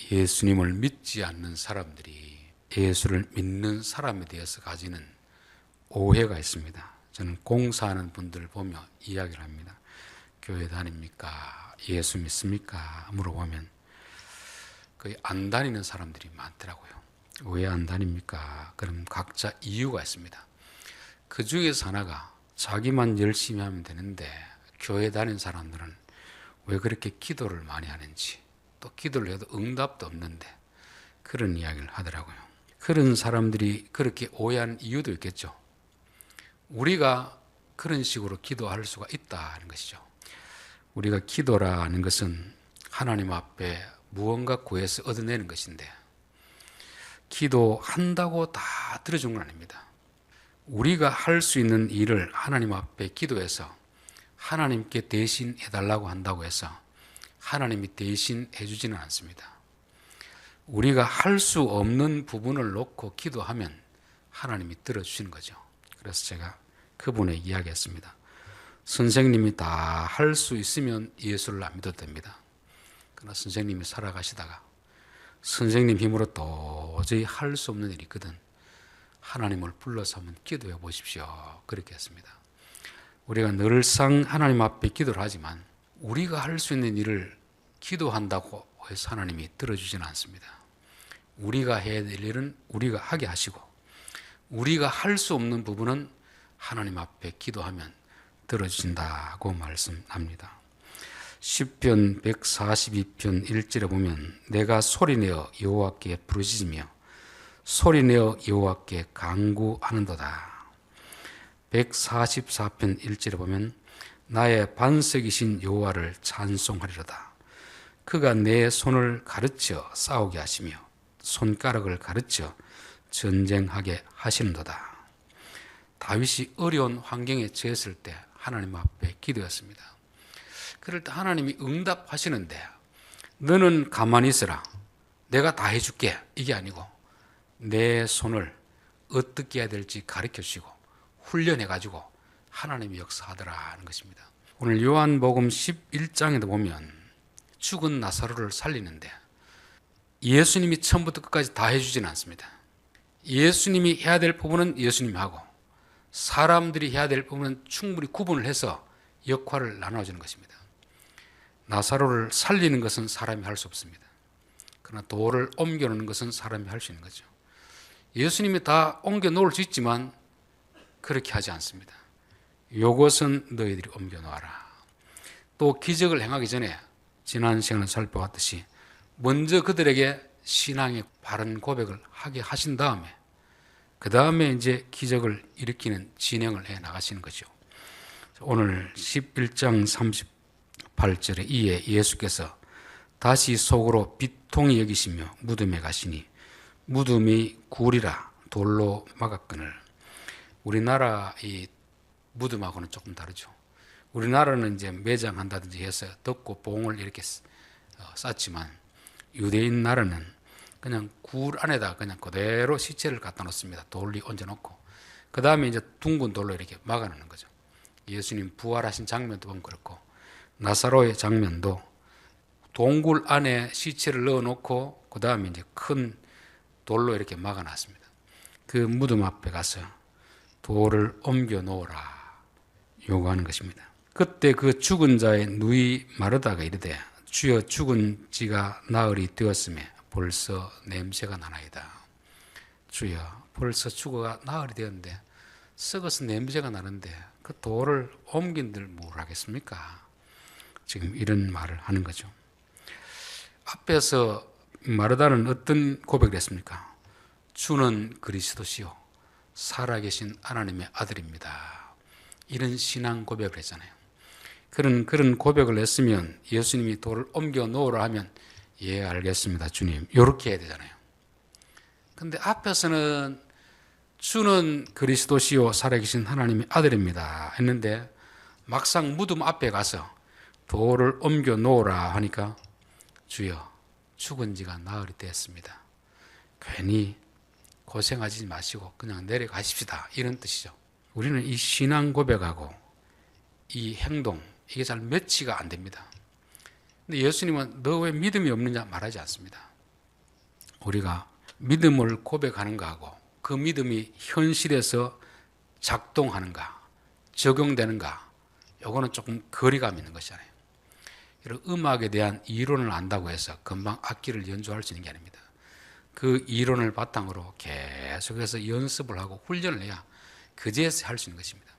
예수님을 믿지 않는 사람들이 예수를 믿는 사람에 대해서 가지는 오해가 있습니다. 저는 공사하는 분들을 보며 이야기를 합니다. 교회 다닙니까? 예수 믿습니까? 물어보면 거의 안 다니는 사람들이 많더라고요. 왜 안 다닙니까? 그럼 각자 이유가 있습니다. 그 중에서 하나가 자기만 열심히 하면 되는데 교회 다니는 사람들은 왜 그렇게 기도를 많이 하는지, 또 기도를 해도 응답도 없는데 그런 이야기를 하더라고요. 그런 사람들이 그렇게 오해하는 이유도 있겠죠. 우리가 그런 식으로 기도할 수가 있다는 것이죠. 우리가 기도라는 것은 하나님 앞에 무언가 구해서 얻어내는 것인데 기도한다고 다 들어준 건 아닙니다. 우리가 할 수 있는 일을 하나님 앞에 기도해서 하나님께 대신 해달라고 한다고 해서 하나님이 대신 해주지는 않습니다. 우리가 할 수 없는 부분을 놓고 기도하면 하나님이 들어주시는 거죠. 그래서 제가 그분에 이야기했습니다. 선생님이 다 할 수 있으면 예수를 안 믿어도 됩니다. 그러나 선생님이 살아가시다가 선생님 힘으로 도저히 할 수 없는 일이 있거든 하나님을 불러서 한번 기도해 보십시오. 그렇게 했습니다. 우리가 늘상 하나님 앞에 기도를 하지만 우리가 할 수 있는 일을 기도한다고 해서 하나님이 들어주지는 않습니다. 우리가 해야 될 일은 우리가 하게 하시고 우리가 할 수 없는 부분은 하나님 앞에 기도하면 들어주신다고 말씀합니다. 시편 142편 1절에 보면 내가 소리내어 여호와께 부르짖으며 소리내어 여호와께 간구하는도다. 144편 1절에 보면 나의 반석이신 여호와를 찬송하리로다. 그가 내 손을 가르쳐 싸우게 하시며 손가락을 가르쳐 전쟁하게 하시는도다. 다윗이 어려운 환경에 처했을 때 하나님 앞에 기도했습니다. 그럴 때 하나님이 응답하시는데 너는 가만히 있어라. 내가 다 해줄게. 이게 아니고 내 손을 어떻게 해야 될지 가르쳐 주시고 훈련해가지고 하나님이 역사하더라는 것입니다. 오늘 요한복음 11장에도 보면 죽은 나사로를 살리는데 예수님이 처음부터 끝까지 다 해주지는 않습니다. 예수님이 해야 될 부분은 예수님이 하고 사람들이 해야 될 부분은 충분히 구분을 해서 역할을 나눠주는 것입니다. 나사로를 살리는 것은 사람이 할 수 없습니다. 그러나 돌을 옮겨놓는 것은 사람이 할 수 있는 거죠. 예수님이 다 옮겨놓을 수 있지만 그렇게 하지 않습니다. 요것은 너희들이 옮겨놓아라. 또 기적을 행하기 전에 지난 시간에 살펴봤듯이 먼저 그들에게 신앙의 바른 고백을 하게 하신 다음에 그 다음에 이제 기적을 일으키는 진행을 해 나가시는 거죠. 오늘 11장 38절에 이에 예수께서 다시 속으로 비통히 여기시며 무덤에 가시니 무덤이 굴이라 돌로 막았거늘. 우리나라 이 무덤하고는 조금 다르죠. 우리나라는 이제 매장한다든지 해서 덮고 봉을 이렇게 쌓지만 유대인 나라는 그냥 굴 안에다 그냥 그대로 시체를 갖다 놓습니다. 돌리 얹어놓고 그 다음에 이제 둥근 돌로 이렇게 막아놓는 거죠. 예수님 부활하신 장면도 보면 그렇고 나사로의 장면도 동굴 안에 시체를 넣어놓고 그 다음에 이제 큰 돌로 이렇게 막아놨습니다. 그 무덤 앞에 가서 돌을 옮겨 놓으라 요구하는 것입니다. 그때 그 죽은 자의 누이 마르다가 이르되 주여 죽은 지가 나흘이 되었음에 벌써 냄새가 나나이다. 주여 벌써 죽어가 나흘이 되었는데 썩어서 냄새가 나는데 그 돌을 옮긴들 뭘 하겠습니까? 지금 이런 말을 하는 거죠. 앞에서 마르다는 어떤 고백을 했습니까? 주는 그리스도시요 살아계신 하나님의 아들입니다. 이런 신앙 고백을 했잖아요. 그런 고백을 했으면 예수님이 돌을 옮겨 놓으라 하면 예 알겠습니다 주님 이렇게 해야 되잖아요. 근데 앞에서는 주는 그리스도시요 살아계신 하나님의 아들입니다 했는데 막상 무덤 앞에 가서 돌을 옮겨 놓으라 하니까 주여 죽은 지가 나흘이 됐습니다. 괜히 고생하지 마시고 그냥 내려가십시다 이런 뜻이죠. 우리는 이 신앙 고백하고 이 행동 이게 잘 매치가 안 됩니다. 근데 예수님은 너 왜 믿음이 없느냐 말하지 않습니다. 우리가 믿음을 고백하는가 하고 그 믿음이 현실에서 작동하는가, 적용되는가, 요거는 조금 거리감 있는 것이잖아요. 이런 음악에 대한 이론을 안다고 해서 금방 악기를 연주할 수 있는 게 아닙니다. 그 이론을 바탕으로 계속해서 연습을 하고 훈련을 해야 그제서 할 수 있는 것입니다.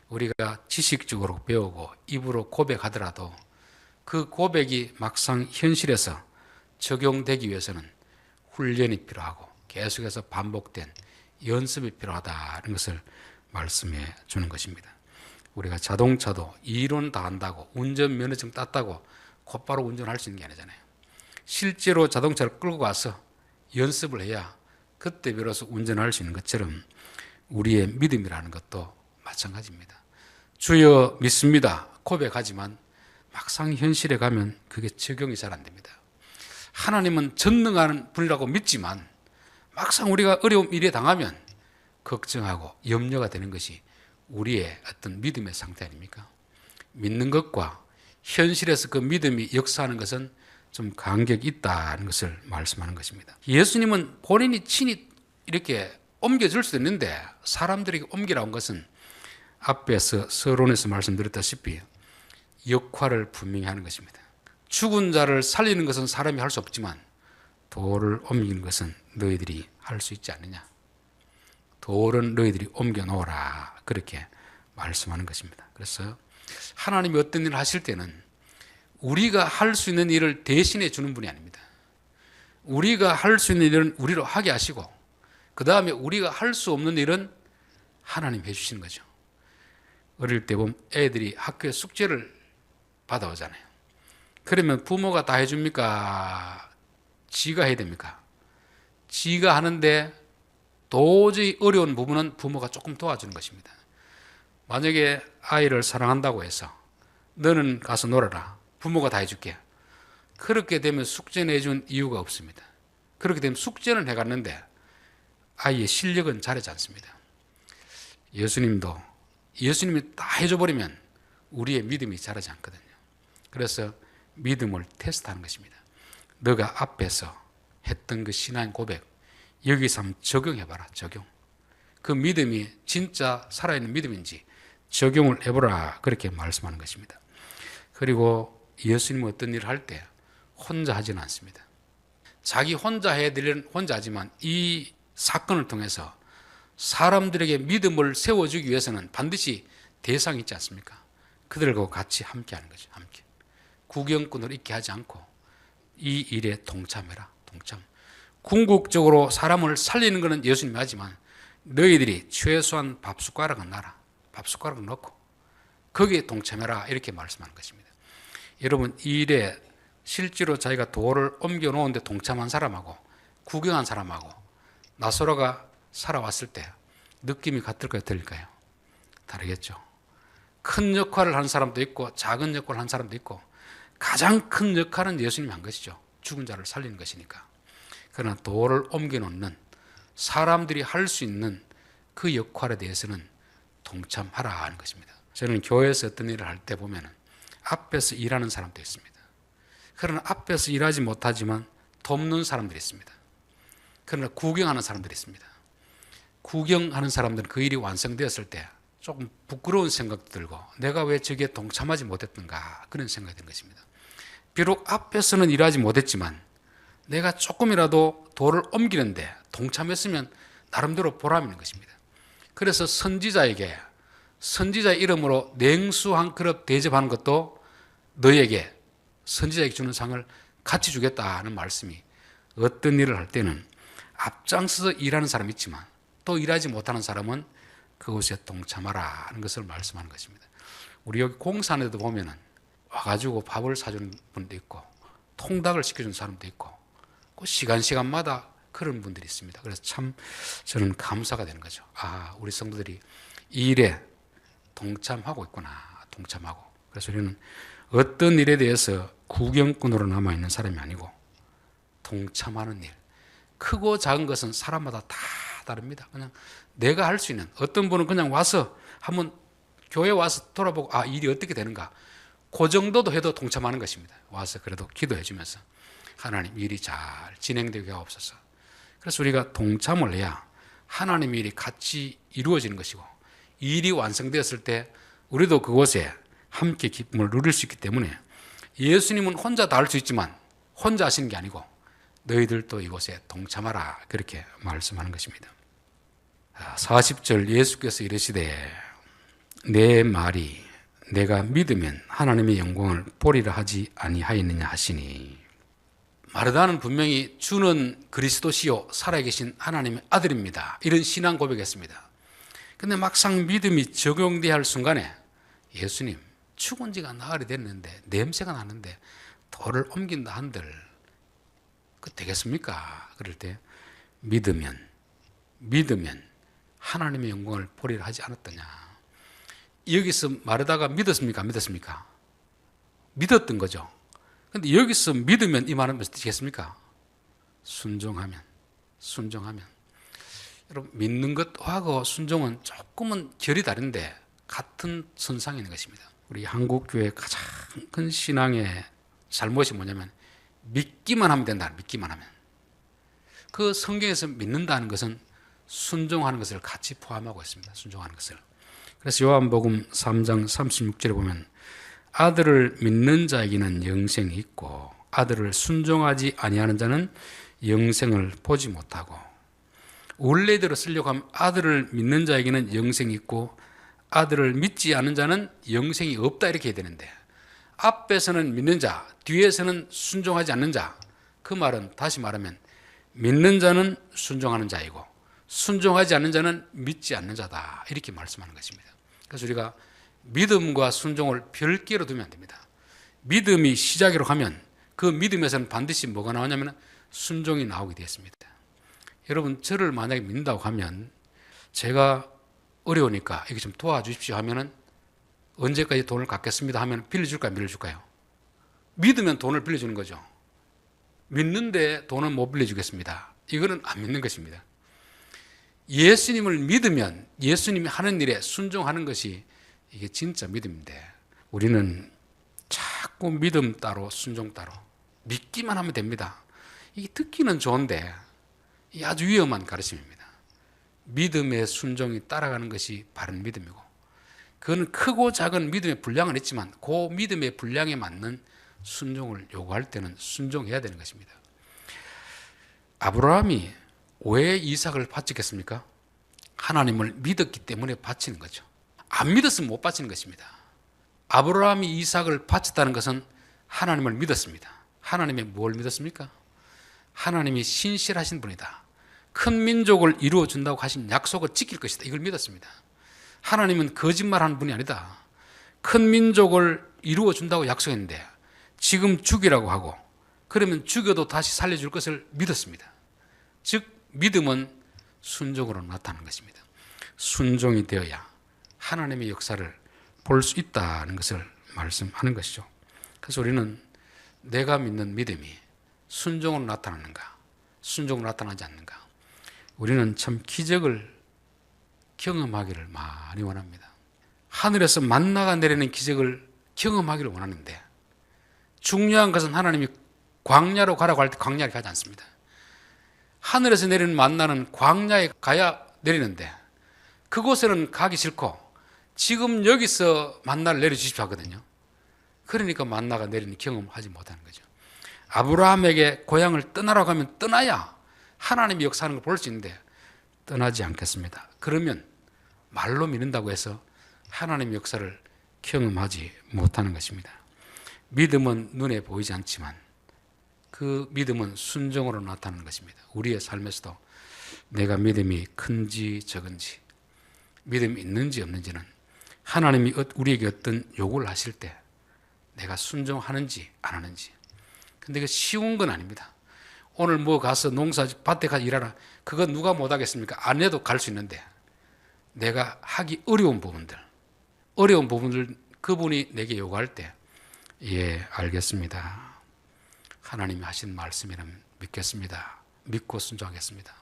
우리가 지식적으로 배우고 입으로 고백하더라도 그 고백이 막상 현실에서 적용되기 위해서는 훈련이 필요하고 계속해서 반복된 연습이 필요하다는 것을 말씀해 주는 것입니다. 우리가 자동차도 이론 다 한다고 운전면허증 땄다고 곧바로 운전할 수 있는 게 아니잖아요. 실제로 자동차를 끌고 가서 연습을 해야 그때 비로소 운전할 수 있는 것처럼 우리의 믿음이라는 것도 마찬가지입니다. 주여 믿습니다 고백하지만 막상 현실에 가면 그게 적용이 잘 안 됩니다. 하나님은 전능한 분이라고 믿지만 막상 우리가 어려움 일에 당하면 걱정하고 염려가 되는 것이 우리의 어떤 믿음의 상태 아닙니까? 믿는 것과 현실에서 그 믿음이 역사하는 것은 좀 간격이 있다는 것을 말씀하는 것입니다. 예수님은 본인이 친히 이렇게 옮겨줄 수도 있는데 사람들에게 옮기라고 한 것은 앞에서 서론에서 말씀드렸다시피 역할을 분명히 하는 것입니다. 죽은 자를 살리는 것은 사람이 할 수 없지만 돌을 옮기는 것은 너희들이 할 수 있지 않느냐. 돌은 너희들이 옮겨 놓으라. 그렇게 말씀하는 것입니다. 그래서 하나님이 어떤 일을 하실 때는 우리가 할 수 있는 일을 대신해 주는 분이 아닙니다. 우리가 할 수 있는 일은 우리로 하게 하시고 그 다음에 우리가 할 수 없는 일은 하나님 해주시는 거죠. 어릴 때 보면 애들이 학교에 숙제를 받아오잖아요. 그러면 부모가 다 해줍니까? 지가 해야 됩니까? 지가 하는데 도저히 어려운 부분은 부모가 조금 도와주는 것입니다. 만약에 아이를 사랑한다고 해서 너는 가서 놀아라. 부모가 다 해줄게. 그렇게 되면 숙제 내준 이유가 없습니다. 그렇게 되면 숙제는 해갔는데 아이의 실력은 잘하지 않습니다. 예수님이 다 해줘버리면 우리의 믿음이 자라지 않거든요. 그래서 믿음을 테스트하는 것입니다. 너가 앞에서 했던 그 신앙 고백 여기서 한번 적용해봐라. 적용. 그 믿음이 진짜 살아있는 믿음인지 적용을 해보라. 그렇게 말씀하는 것입니다. 그리고 예수님은 어떤 일을 할 때 혼자 하지는 않습니다. 자기 혼자 해야 될 일은 혼자 하지만 이 사건을 통해서 사람들에게 믿음을 세워주기 위해서는 반드시 대상이 있지 않습니까? 그들과 같이 함께 하는 거죠. 함께. 구경꾼으로 있게 하지 않고 이 일에 동참해라. 동참. 궁극적으로 사람을 살리는 것은 예수님이 하지만 너희들이 최소한 밥숟가락은 놔라. 밥숟가락을 넣고 거기에 동참해라. 이렇게 말씀하는 것입니다. 여러분 이 일에 실제로 자기가 돌을 옮겨 놓은데 동참한 사람하고 구경한 사람하고 나서로가 살아왔을 때 느낌이 같을까요? 틀릴까요? 다르겠죠. 큰 역할을 한 사람도 있고 작은 역할을 한 사람도 있고 가장 큰 역할은 예수님이 한 것이죠. 죽은 자를 살리는 것이니까. 그러나 돌을 옮겨놓는 사람들이 할 수 있는 그 역할에 대해서는 동참하라 하는 것입니다. 저는 교회에서 어떤 일을 할 때 보면 앞에서 일하는 사람도 있습니다. 그러나 앞에서 일하지 못하지만 돕는 사람들이 있습니다. 그러나 구경하는 사람들이 있습니다. 구경하는 사람들은 그 일이 완성되었을 때 조금 부끄러운 생각도 들고 내가 왜 저기에 동참하지 못했던가 그런 생각이 드는 것입니다. 비록 앞에서는 일하지 못했지만 내가 조금이라도 돌을 옮기는데 동참했으면 나름대로 보람 있는 것입니다. 그래서 선지자의 이름으로 냉수 한 그릇 대접하는 것도 너에게 선지자에게 주는 상을 같이 주겠다는 말씀이 어떤 일을 할 때는 앞장서서 일하는 사람이 있지만 또 일하지 못하는 사람은 그곳에 동참하라 하는 것을 말씀하는 것입니다. 우리 여기 공산에도 보면은 와가지고 밥을 사주는 분도 있고 통닭을 시켜주는 사람도 있고 그 시간마다 그런 분들이 있습니다. 그래서 참 저는 감사가 되는 거죠. 아, 우리 성도들이 이 일에 동참하고 있구나. 동참하고. 그래서 우리는 어떤 일에 대해서 구경꾼으로 남아있는 사람이 아니고 동참하는 일. 크고 작은 것은 사람마다 다 다릅니다. 그냥 내가 할 수 있는 어떤 분은 그냥 와서 한번 교회 와서 돌아보고 아 일이 어떻게 되는가 그 정도도 해도 동참하는 것입니다. 와서 그래도 기도해 주면서 하나님 일이 잘 진행되게 하옵소서. 그래서 우리가 동참을 해야 하나님의 일이 같이 이루어지는 것이고, 이 일이 완성되었을 때 우리도 그곳에 함께 기쁨을 누릴 수 있기 때문에 예수님은 혼자 다 할 수 있지만 혼자 하시는 게 아니고 너희들도 이곳에 동참하라, 그렇게 말씀하는 것입니다. 40절 예수께서 이르시되 내 말이 내가 믿으면 하나님의 영광을 보리라 하지 아니하였느냐 하시니, 마르다는 분명히 주는 그리스도시요 살아계신 하나님의 아들입니다, 이런 신앙 고백했습니다. 근데 막상 믿음이 적용돼야 할 순간에 예수님, 죽은 지가 나흘이 됐는데 냄새가 나는데 돌을 옮긴다 한들 그 되겠습니까? 그럴 때 믿으면 하나님의 영광을 보리라 하지 않았더냐. 여기서 마르다가 믿었습니까? 안 믿었습니까? 믿었던 거죠. 근데 여기서 믿으면 이 말은 무슨 뜻이겠습니까? 순종하면. 여러분, 믿는 것하고 순종은 조금은 결이 다른데 같은 선상에 있는 것입니다. 우리 한국교회의 가장 큰 신앙의 잘못이 뭐냐면 믿기만 하면 된다. 믿기만 하면. 그 성경에서 믿는다는 것은 순종하는 것을 같이 포함하고 있습니다. 순종하는 것을. 그래서 요한복음 3장 36절에 보면 아들을 믿는 자에게는 영생이 있고 아들을 순종하지 아니하는 자는 영생을 보지 못하고, 원래대로 쓰려고 하면 아들을 믿는 자에게는 영생이 있고 아들을 믿지 않는 자는 영생이 없다, 이렇게 해야 되는데 앞에서는 믿는 자, 뒤에서는 순종하지 않는 자. 그 말은 다시 말하면 믿는 자는 순종하는 자이고 순종하지 않는 자는 믿지 않는 자다, 이렇게 말씀하는 것입니다. 그래서 우리가 믿음과 순종을 별개로 두면 안 됩니다. 믿음이 시작으로 가면 그 믿음에서는 반드시 뭐가 나오냐면 순종이 나오게 되었습니다. 여러분, 저를 만약에 믿는다고 하면 제가 어려우니까 이게 좀 도와주십시오 하면은 언제까지 돈을 갚겠습니다 하면 빌려줄까요? 빌려줄까요? 믿으면 돈을 빌려주는 거죠. 믿는데 돈은 못 빌려주겠습니다. 이거는 안 믿는 것입니다. 예수님을 믿으면 예수님이 하는 일에 순종하는 것이 이게 진짜 믿음인데, 우리는 자꾸 믿음 따로 순종 따로 믿기만 하면 됩니다. 이게 듣기는 좋은데 이게 아주 위험한 가르침입니다. 믿음의 순종이 따라가는 것이 바른 믿음이고, 그건 크고 작은 믿음의 분량은 있지만 그 믿음의 분량에 맞는 순종을 요구할 때는 순종해야 되는 것입니다. 아브라함이 왜 이삭을 바치겠습니까? 하나님을 믿었기 때문에 바치는 거죠. 안 믿었으면 못 바치는 것입니다. 아브라함이 이삭을 바쳤다는 것은 하나님을 믿었습니다. 하나님이 뭘 믿었습니까? 하나님이 신실하신 분이다. 큰 민족을 이루어 준다고 하신 약속을 지킬 것이다. 이걸 믿었습니다. 하나님은 거짓말하는 분이 아니다. 큰 민족을 이루어 준다고 약속했는데 지금 죽이라고 하고 그러면 죽여도 다시 살려줄 것을 믿었습니다. 즉 믿음은 순종으로 나타나는 것입니다. 순종이 되어야 하나님의 역사를 볼 수 있다는 것을 말씀하는 것이죠. 그래서 우리는 내가 믿는 믿음이 순종으로 나타나는가, 순종으로 나타나지 않는가, 우리는 참 기적을 경험하기를 많이 원합니다. 하늘에서 만나가 내리는 기적을 경험하기를 원하는데, 중요한 것은 하나님이 광야로 가라고 할 때 광야를 가지 않습니다. 하늘에서 내리는 만나는 광야에 가야 내리는데 그곳에는 가기 싫고 지금 여기서 만나를 내려주십시오 하거든요. 그러니까 만나가 내리는 경험하지 못하는 거죠. 아브라함에게 고향을 떠나라고 하면 떠나야 하나님이 역사하는 걸 볼 수 있는데 떠나지 않겠습니다. 그러면 말로 믿는다고 해서 하나님의 역사를 경험하지 못하는 것입니다. 믿음은 눈에 보이지 않지만 그 믿음은 순종으로 나타나는 것입니다. 우리의 삶에서도 내가 믿음이 큰지 적은지, 믿음이 있는지 없는지는 하나님이 우리에게 어떤 요구를 하실 때 내가 순종하는지 안 하는지. 근데 그 쉬운 건 아닙니다. 오늘 뭐 가서 농사 밭에 가서 일하라, 그건 누가 못 하겠습니까? 안 해도 갈 수 있는데 내가 하기 어려운 부분들 그분이 내게 요구할 때, 예, 알겠습니다. 하나님이 하신 말씀이라면 믿겠습니다. 믿고 순종하겠습니다.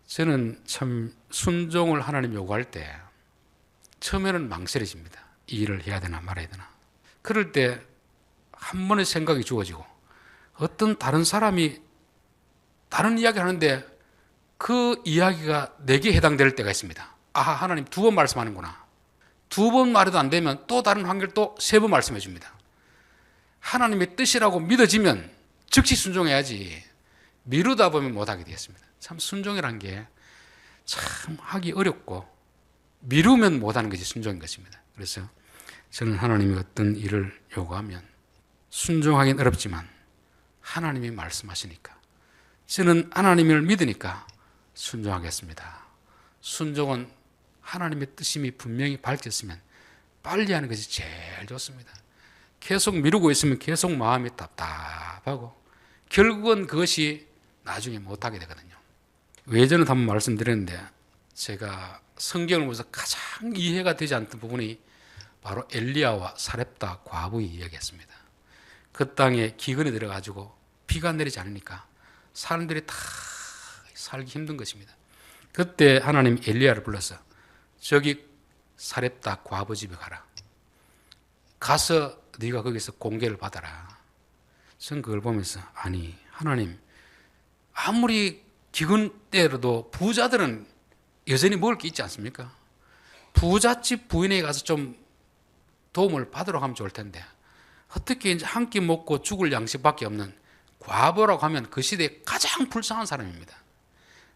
저는 참 순종을 하나님 요구할 때 처음에는 망설여집니다. 이 일을 해야 되나 말아야 되나. 그럴 때 한 번의 생각이 주어지고 어떤 다른 사람이 다른 이야기를 하는데 그 이야기가 내게 해당될 때가 있습니다. 아, 하나님 두 번 말씀하는구나. 두 번 말해도 안 되면 또 다른 환경 또 세 번 말씀해 줍니다. 하나님의 뜻이라고 믿어지면 즉시 순종해야지 미루다 보면 못하게 되었습니다. 참 순종이란 게 참 하기 어렵고 미루면 못하는 것이 순종인 것입니다. 그래서 저는 하나님이 어떤 일을 요구하면 순종하기는 어렵지만 하나님이 말씀하시니까 저는 하나님을 믿으니까 순종하겠습니다. 순종은 하나님의 뜻임이 분명히 밝혔으면 빨리 하는 것이 제일 좋습니다. 계속 미루고 있으면 계속 마음이 답답하고 결국은 그것이 나중에 못하게 되거든요. 예전에 한번 말씀드렸는데 제가 성경을 보면서 가장 이해가 되지 않던 부분이 바로 엘리야와 사렙다 과부의 이야기였습니다. 그 땅에 기근이 들어가지고 비가 내리지 않으니까 사람들이 다 살기 힘든 것입니다. 그때 하나님 엘리야를 불러서 저기 사렙다 과부 집에 가라. 가서 네가 거기서 공개를 받아라. 저는 그걸 보면서 아니 하나님 아무리 기근 때라도 부자들은 여전히 먹을 게 있지 않습니까? 부잣집 부인에게 가서 좀 도움을 받으러 하면 좋을 텐데 어떻게 이제 한 끼 먹고 죽을 양식밖에 없는 과부라고 하면 그 시대에 가장 불쌍한 사람입니다.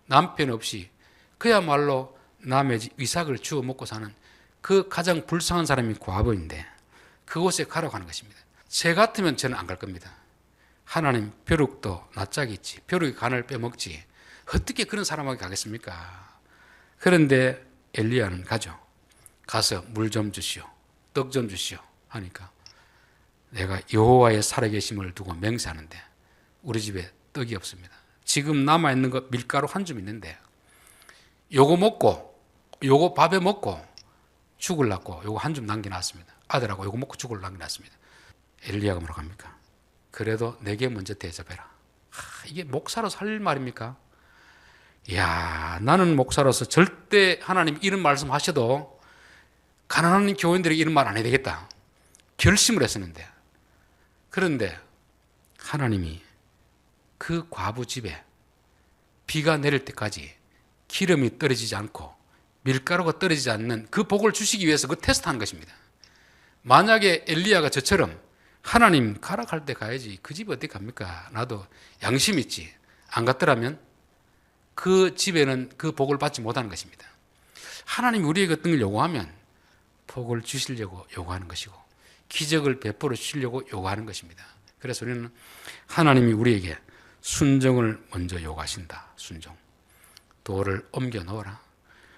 남편 없이 그야말로 남의 집 위삭을 주워 먹고 사는 그 가장 불쌍한 사람이 과부인데 그곳에 가라고 하는 것입니다. 제 같으면 저는 안 갈 겁니다. 하나님 벼룩도 낯짝이 있지 벼룩이 간을 빼먹지 어떻게 그런 사람에게 가겠습니까? 그런데 엘리야는 가죠. 가서 물 좀 주시오 떡 좀 주시오 하니까 내가 여호와의 살아계심을 두고 맹세하는데 우리 집에 떡이 없습니다. 지금 남아있는 거 밀가루 한 줌 있는데 요거 먹고 요거 밥에 먹고 죽을라고 요거 한 줌 남겨놨습니다. 아들하고 요거 먹고 죽을 남겨놨습니다. 엘리야가 뭐라고 합니까? 그래도 내게 먼저 대접해라. 이게 목사로 살 말입니까? 이야, 나는 목사로서 절대 하나님 이런 말씀 하셔도 가난한 교인들에게 이런 말 안 해야 되겠다 결심을 했었는데 그런데 하나님이 그 과부 집에 비가 내릴 때까지 기름이 떨어지지 않고 밀가루가 떨어지지 않는 그 복을 주시기 위해서 그 테스트하는 것입니다. 만약에 엘리야가 저처럼 하나님 가라 갈 때 가야지 그 집에 어떻게 갑니까? 나도 양심 있지 안 갔더라면 그 집에는 그 복을 받지 못하는 것입니다. 하나님이 우리에게 어떤 걸 요구하면 복을 주시려고 요구하는 것이고 기적을 베풀어 주시려고 요구하는 것입니다. 그래서 우리는 하나님이 우리에게 순종을 먼저 요구하신다. 순종. 돌을 옮겨 놓으라.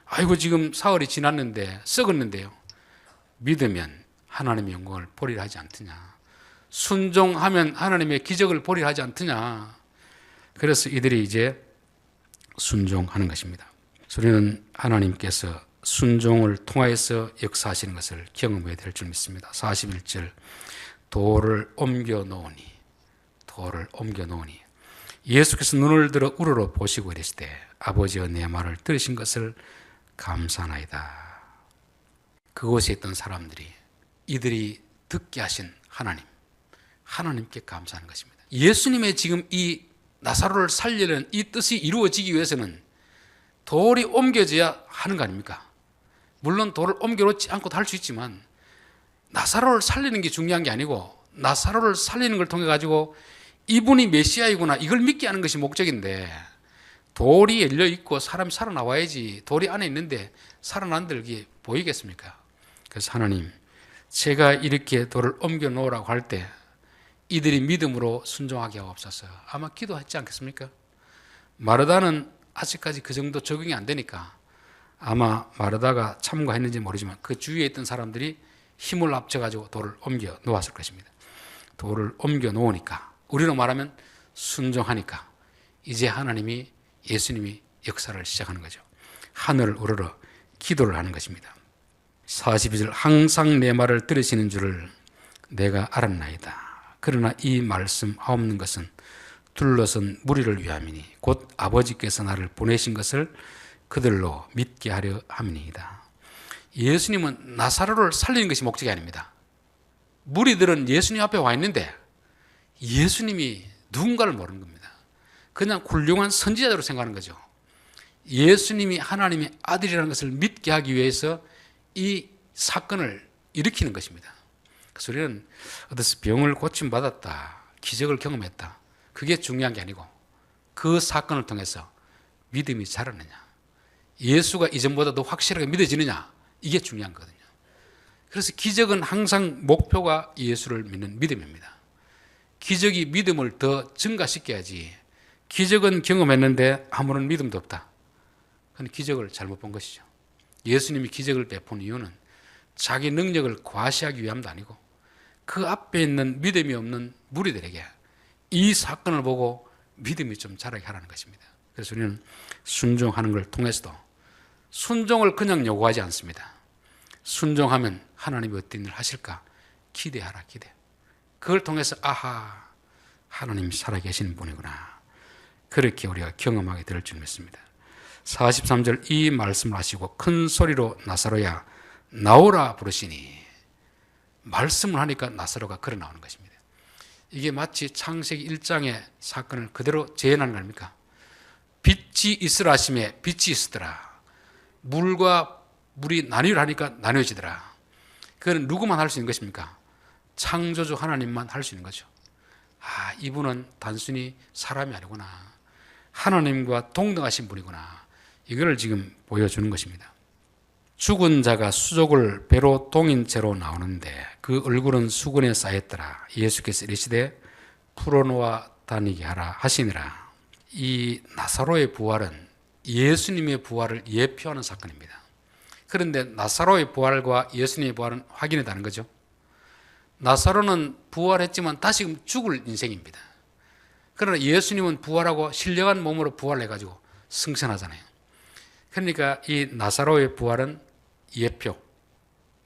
아이고 지금 사흘이 지났는데 썩었는데요. 믿으면 하나님의 영광을 보리라 하지 않더냐. 순종하면 하나님의 기적을 보리라 하지 않더냐. 그래서 이들이 이제 순종하는 것입니다. 우리는 하나님께서 순종을 통하여서 역사하시는 것을 경험해야 될 줄 믿습니다. 41절 돌을 옮겨 놓으니 돌을 옮겨 놓으니 예수께서 눈을 들어 우러러 보시고 이르시되 아버지여 내 말을 들으신 것을 감사하나이다. 그곳에 있던 사람들이 이들이 듣게 하신 하나님께 감사하는 것입니다. 예수님의 지금 이 나사로를 살리는 이 뜻이 이루어지기 위해서는 돌이 옮겨져야 하는 거 아닙니까? 물론 돌을 옮겨놓지 않고도 할 수 있지만 나사로를 살리는 게 중요한 게 아니고 나사로를 살리는 걸 통해 가지고 이분이 메시아이구나 이걸 믿게 하는 것이 목적인데 돌이 열려있고 사람이 살아나와야지 돌이 안에 있는데 살아난들기 보이겠습니까? 그래서 하나님 제가 이렇게 돌을 옮겨 놓으라고 할 때 이들이 믿음으로 순종하게 하옵소서. 아마 기도했지 않겠습니까? 마르다는 아직까지 그 정도 적응이 안 되니까 아마 마르다가 참가했는지 모르지만 그 주위에 있던 사람들이 힘을 합쳐가지고 돌을 옮겨 놓았을 것입니다. 돌을 옮겨 놓으니까 우리로 말하면 순종하니까 이제 하나님이 예수님이 역사를 시작하는 거죠. 하늘을 우러러 기도를 하는 것입니다. 42절 항상 내 말을 들으시는 줄을 내가 알았나이다. 그러나 이 말씀 하옵는 것은 둘러선 무리를 위함이니 곧 아버지께서 나를 보내신 것을 그들로 믿게 하려 함이니이다. 예수님은 나사로를 살리는 것이 목적이 아닙니다. 무리들은 예수님 앞에 와 있는데 예수님이 누군가를 모르는 겁니다. 그냥 훌륭한 선지자로 생각하는 거죠. 예수님이 하나님의 아들이라는 것을 믿게 하기 위해서 이 사건을 일으키는 것입니다. 그래서 우리는 어디서 병을 고침받았다, 기적을 경험했다, 그게 중요한 게 아니고 그 사건을 통해서 믿음이 자라느냐, 예수가 이전보다 더 확실하게 믿어지느냐, 이게 중요한 거거든요. 그래서 기적은 항상 목표가 예수를 믿는 믿음입니다. 기적이 믿음을 더 증가시켜야지, 기적은 경험했는데 아무런 믿음도 없다, 그건 기적을 잘못 본 것이죠. 예수님이 기적을 베푼 이유는 자기 능력을 과시하기 위함도 아니고 그 앞에 있는 믿음이 없는 무리들에게 이 사건을 보고 믿음이 좀 자라게 하라는 것입니다. 그래서 우리는 순종하는 걸 통해서도, 순종을 그냥 요구하지 않습니다. 순종하면 하나님이 어떤 일을 하실까 기대하라, 기대. 그걸 통해서 아하, 하나님이 살아계시는 분이구나, 그렇게 우리가 경험하게 될 줄 믿습니다. 43절 이 말씀을 하시고 큰 소리로 나사로야 나오라 부르시니, 말씀을 하니까 나사로가 걸어 나오는 것입니다. 이게 마치 창세기 1장의 사건을 그대로 재현하는 거 아닙니까? 빛이 있으라 하심에 빛이 있었더라. 물과 물이 나뉘으라니까 나뉘어지더라. 그건 누구만 할 수 있는 것입니까? 창조주 하나님만 할 수 있는 거죠. 아, 이분은 단순히 사람이 아니구나, 하나님과 동등하신 분이구나, 이걸 지금 보여주는 것입니다. 죽은 자가 수족을 배로 동인 채로 나오는데 그 얼굴은 수건에 쌓였더라. 예수께서 이르시되 풀어놓아 다니게 하라 하시니라. 이 나사로의 부활은 예수님의 부활을 예표하는 사건입니다. 그런데 나사로의 부활과 예수님의 부활은 확연히 다른 거죠. 나사로는 부활했지만 다시금 죽을 인생입니다. 그러나 예수님은 부활하고 신령한 몸으로 부활해가지고 승천하잖아요. 그러니까 이 나사로의 부활은 예표,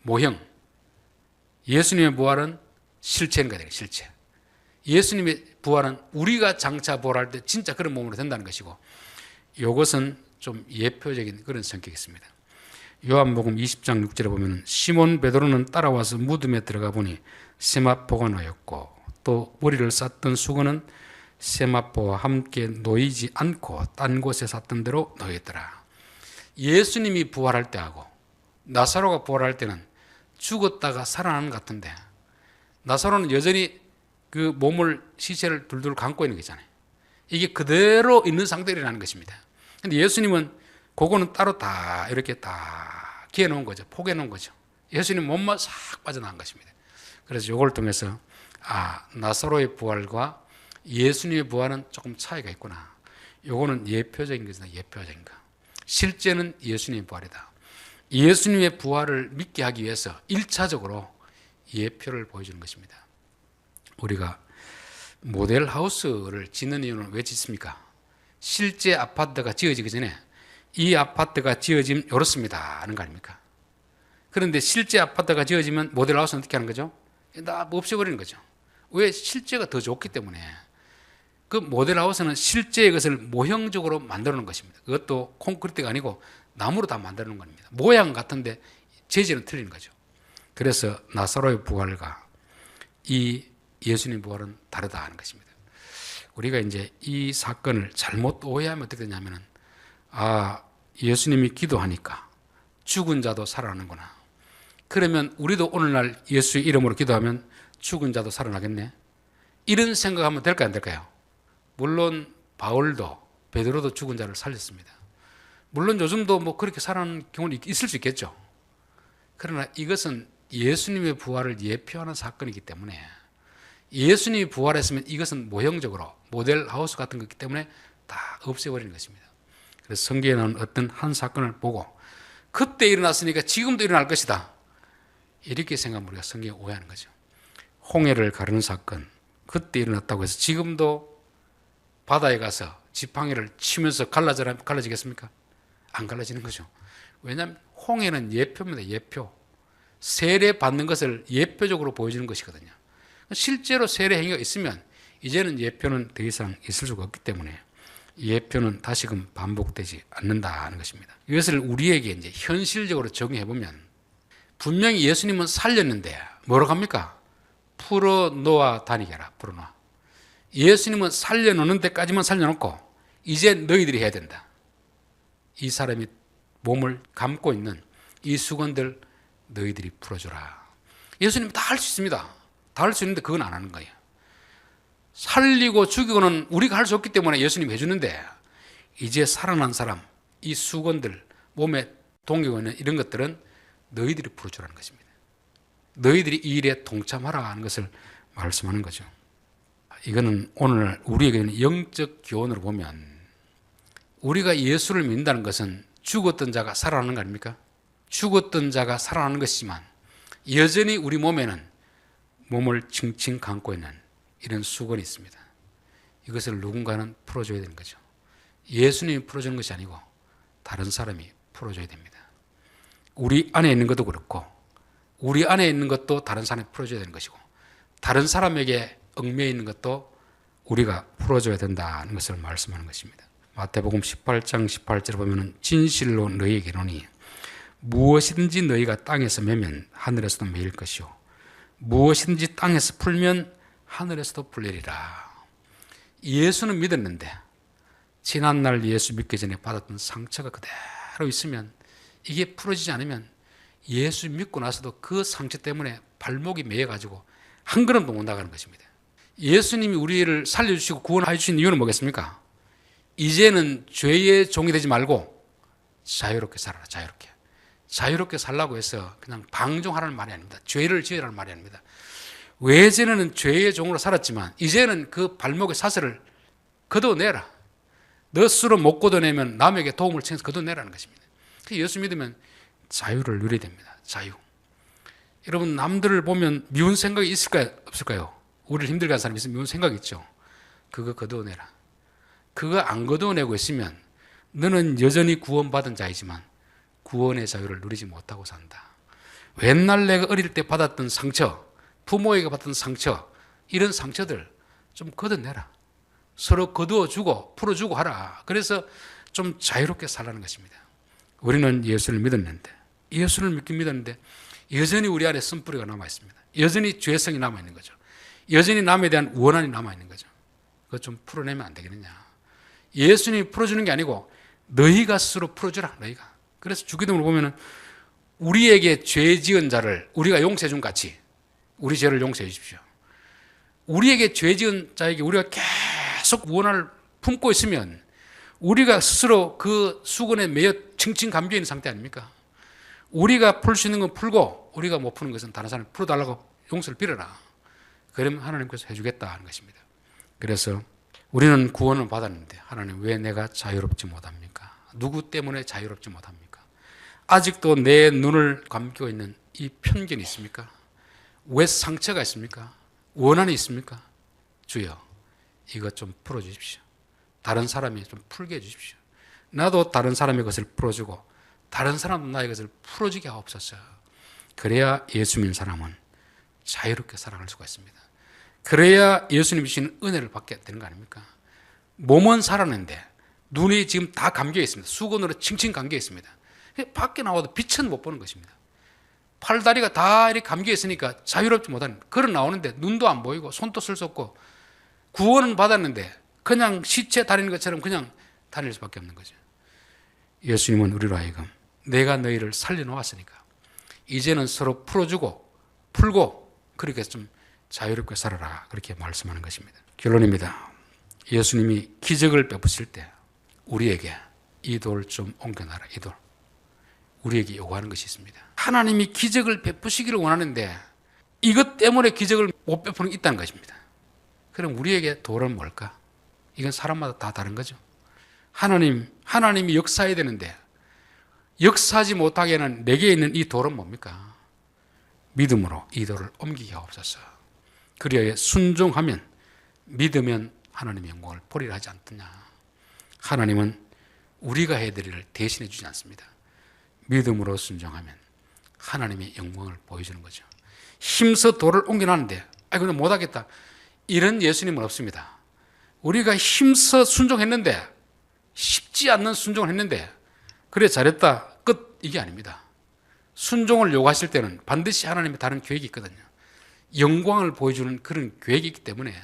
모형, 예수님의 부활은 실체인 거예요. 실체. 예수님의 부활은 우리가 장차 부활할 때 진짜 그런 몸으로 된다는 것이고, 이것은 좀 예표적인 그런 성격이 있습니다. 요한복음 20장 6절에 보면 시몬 베드로는 따라와서 무덤에 들어가 보니 세마포가 놓였고 또 머리를 쌌던 수건은 세마포와 함께 놓이지 않고 딴 곳에 쌌던 대로 놓였더라. 예수님이 부활할 때하고 나사로가 부활할 때는 죽었다가 살아나는 것 같은데, 나사로는 여전히 그 몸을, 시체를 둘둘 감고 있는 거잖아요. 이게 그대로 있는 상태로 일어나는 것입니다. 근데 예수님은 그거는 따로 다 이렇게 다 기해 놓은 거죠. 포개 놓은 거죠. 예수님 몸만 싹 빠져나간 것입니다. 그래서 이걸 통해서 아, 나사로의 부활과 예수님의 부활은 조금 차이가 있구나. 이거는 예표적인 것이다. 예표적인 거. 실제는 예수님의 부활이다. 예수님의 부활을 믿게 하기 위해서 1차적으로 예표를 보여주는 것입니다. 우리가 모델하우스를 짓는 이유는 왜 짓습니까? 실제 아파트가 지어지기 전에 이 아파트가 지어지면 이렇습니다 하는 거 아닙니까? 그런데 실제 아파트가 지어지면 모델하우스는 어떻게 하는 거죠? 다 없애버리는 거죠. 왜? 실제가 더 좋기 때문에. 그 모델하우스는 실제의 것을 모형적으로 만들어 놓은 것입니다. 그것도 콘크리트가 아니고 나무로 다 만들어 놓은 겁니다. 모양 같은데 재질은 틀린 거죠. 그래서 나사로의 부활과 이 예수님 부활은 다르다 하는 것입니다. 우리가 이제 이 사건을 잘못 오해하면 어떻게 되냐면은, 아, 예수님이 기도하니까 죽은 자도 살아나는구나. 그러면 우리도 오늘날 예수의 이름으로 기도하면 죽은 자도 살아나겠네. 이런 생각하면 될까요, 안 될까요? 물론 바울도 베드로도 죽은 자를 살렸습니다. 물론 요즘도 뭐 그렇게 살아나는 경우는 있을 수 있겠죠. 그러나 이것은 예수님의 부활을 예표하는 사건이기 때문에, 예수님이 부활했으면 이것은 모형적으로 모델하우스 같은 거기 때문에 다 없애버리는 것입니다. 그래서 성경에 나오는 어떤 한 사건을 보고 그때 일어났으니까 지금도 일어날 것이다, 이렇게 생각하면 우리가 성경에 오해하는 거죠. 홍해를 가르는 사건, 그때 일어났다고 해서 지금도 바다에 가서 지팡이를 치면서 갈라지겠습니까? 안 갈라지는 거죠. 왜냐하면 홍해는 예표입니다. 예표. 세례 받는 것을 예표적으로 보여주는 것이거든요. 실제로 세례 행위가 있으면 이제는 예표는 더 이상 있을 수가 없기 때문에 예표는 다시금 반복되지 않는다 하는 것입니다. 이것을 우리에게 이제 현실적으로 적용해 보면, 분명히 예수님은 살렸는데 뭐라고 합니까? 풀어놓아 다니게 하라. 풀어놓아. 예수님은 살려놓는 데까지만 살려놓고 이제 너희들이 해야 된다. 이 사람이 몸을 감고 있는 이 수건들 너희들이 풀어주라. 예수님 다 할 수 있습니다. 다 할 수 있는데 그건 안 하는 거예요. 살리고 죽이고는 우리가 할 수 없기 때문에 예수님이 해주는데, 이제 살아난 사람, 이 수건들, 몸에 동기고 있는 이런 것들은 너희들이 풀어주라는 것입니다. 너희들이 이 일에 동참하라 하는 것을 말씀하는 거죠. 이거는 오늘 우리에게는 영적 교훈으로 보면, 우리가 예수를 믿는다는 것은 죽었던 자가 살아나는 거 아닙니까? 죽었던 자가 살아나는 것이지만 여전히 우리 몸에는 몸을 칭칭 감고 있는 이런 수건이 있습니다. 이것을 누군가는 풀어줘야 되는 거죠. 예수님이 풀어주는 것이 아니고 다른 사람이 풀어줘야 됩니다. 우리 안에 있는 것도 그렇고, 우리 안에 있는 것도 다른 사람이 풀어줘야 되는 것이고, 다른 사람에게 얽매여 있는 것도 우리가 풀어줘야 된다는 것을 말씀하는 것입니다. 마태복음 18장 18절에 보면 진실로 너희에게 이르노니 무엇이든지 너희가 땅에서 매면 하늘에서도 매일 것이요 무엇이든지 땅에서 풀면 하늘에서도 풀리리라. 예수는 믿었는데 지난날 예수 믿기 전에 받았던 상처가 그대로 있으면, 이게 풀어지지 않으면 예수 믿고 나서도 그 상처 때문에 발목이 매여가지고 한 걸음도 못 나가는 것입니다. 예수님이 우리를 살려주시고 구원해 주신 이유는 뭐겠습니까? 이제는 죄의 종이 되지 말고 자유롭게 살아라. 자유롭게 살라고 해서 그냥 방종하라는 말이 아닙니다. 죄를 지으라는 말이 아닙니다. 외전에는 죄의 종으로 살았지만 이제는 그 발목의 사슬을 걷어내라. 너 스스로 못 걷어내면 남에게 도움을 청해서 걷어내라는 것입니다. 예수 믿으면 자유를 누려야 됩니다. 자유. 여러분, 남들을 보면 미운 생각이 있을까요? 없을까요? 우리를 힘들게 하는 사람이 있으면 미운 생각이 있죠. 그거 걷어내라. 그거 안 걷어내고 있으면 너는 여전히 구원받은 자이지만 구원의 자유를 누리지 못하고 산다. 옛날 내가 어릴 때 받았던 상처, 부모에게 받았던 상처, 이런 상처들 좀 걷어내라. 서로 거두어주고 풀어주고 하라. 그래서 좀 자유롭게 살라는 것입니다. 우리는 예수를 믿었는데, 예수를 믿긴 믿었는데 여전히 우리 안에 쓴뿌리가 남아있습니다. 여전히 죄성이 남아있는 거죠. 여전히 남에 대한 원한이 남아있는 거죠. 그거 좀 풀어내면 안 되겠느냐. 예수님이 풀어주는 게 아니고 너희가 스스로 풀어주라. 너희가. 그래서 주기도문을 보면은 우리에게 죄 지은 자를 우리가 용서해 준 같이 우리 죄를 용서해 주십시오. 우리에게 죄 지은 자에게 우리가 계속 원한을 품고 있으면 우리가 스스로 그 수건에 매여 칭칭 감겨 있는 상태 아닙니까? 우리가 풀 수 있는 건 풀고 우리가 못 푸는 것은 다른 사람이 풀어달라고 용서를 빌어라. 그러면 하나님께서 해주겠다 하는 것입니다. 그래서 우리는 구원을 받았는데 하나님 왜 내가 자유롭지 못합니까? 누구 때문에 자유롭지 못합니까? 아직도 내 눈을 감고 있는 이 편견이 있습니까? 왜 상처가 있습니까? 원한이 있습니까? 주여, 이것 좀 풀어주십시오. 다른 사람이 좀 풀게 해주십시오. 나도 다른 사람의 것을 풀어주고 다른 사람도 나의 것을 풀어주게 하옵소서. 그래야 예수 믿는 사람은 자유롭게 살아갈 수가 있습니다. 그래야 예수님이 주시는 은혜를 받게 되는 거 아닙니까? 몸은 살았는데 눈이 지금 다 감겨 있습니다. 수건으로 칭칭 감겨 있습니다. 밖에 나와도 빛은 못 보는 것입니다. 팔다리가 다 이렇게 감겨 있으니까 자유롭지 못하는, 걸어 나오는데 눈도 안 보이고 손도 쓸 수 없고 구원은 받았는데 그냥 시체 다니는 것처럼 그냥 다닐 수밖에 없는 거죠. 예수님은 우리로 하여금 내가 너희를 살려놓았으니까 이제는 서로 풀어주고 풀고 그렇게 좀 자유롭게 살아라, 그렇게 말씀하는 것입니다. 결론입니다. 예수님이 기적을 베푸실 때 우리에게 이 돌 좀 옮겨놔라. 이 돌. 우리에게 요구하는 것이 있습니다. 하나님이 기적을 베푸시기를 원하는데 이것 때문에 기적을 못 베푸는 게 있다는 것입니다. 그럼 우리에게 돌은 뭘까? 이건 사람마다 다 다른 거죠. 하나님이 역사해야 되는데 역사하지 못하게는 내게 있는 이 돌은 뭡니까? 믿음으로 이 돌을 옮기게 하옵소서. 그리하여 순종하면, 믿으면 하나님의 영광을 보리라 하지 않느냐. 하나님은 우리가 해야 될 일을 대신해 주지 않습니다. 믿음으로 순종하면 하나님의 영광을 보여주는 거죠. 힘써 돌을 옮겨놨는데 근데 못하겠다, 이런 예수님은 없습니다. 우리가 힘써 순종했는데, 쉽지 않는 순종을 했는데 그래 잘했다 끝, 이게 아닙니다. 순종을 요구하실 때는 반드시 하나님의 다른 계획이 있거든요. 영광을 보여주는 그런 계획이 있기 때문에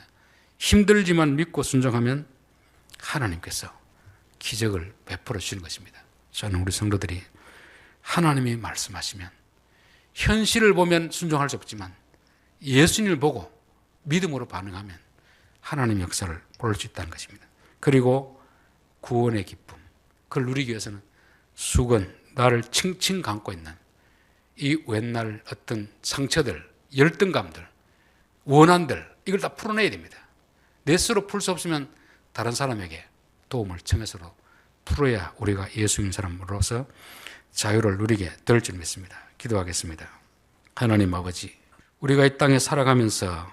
힘들지만 믿고 순종하면 하나님께서 기적을 베풀어 주시는 것입니다. 저는 우리 성도들이 하나님이 말씀하시면 현실을 보면 순종할 수 없지만 예수님을 보고 믿음으로 반응하면 하나님의 역사를 볼 수 있다는 것입니다. 그리고 구원의 기쁨, 그걸 누리기 위해서는 수건, 나를 칭칭 감고 있는 이 옛날 어떤 상처들, 열등감들, 원한들, 이걸 다 풀어내야 됩니다. 내 스스로 풀 수 없으면 다른 사람에게 도움을 청해서로 풀어야 우리가 예수님 사람으로서 자유를 누리게 될 줄 믿습니다. 기도하겠습니다. 하나님 아버지, 우리가 이 땅에 살아가면서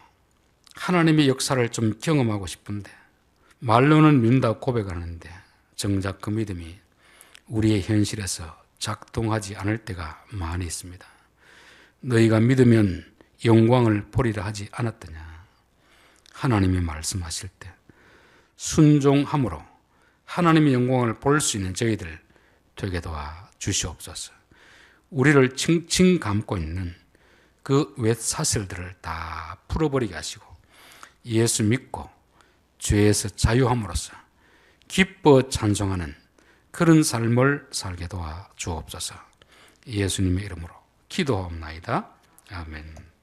하나님의 역사를 좀 경험하고 싶은데 말로는 믿는다고 고백하는데 정작 그 믿음이 우리의 현실에서 작동하지 않을 때가 많이 있습니다. 너희가 믿으면 영광을 보리라 하지 않았더냐. 하나님이 말씀하실 때 순종함으로 하나님의 영광을 볼 수 있는 저희들 되게 도와 주시옵소서. 우리를 칭칭 감고 있는 그 웻사슬들을 다 풀어버리게 하시고 예수 믿고 죄에서 자유함으로써 기뻐 찬송하는 그런 삶을 살게 도와 주옵소서. 예수님의 이름으로 기도하옵나이다. 아멘.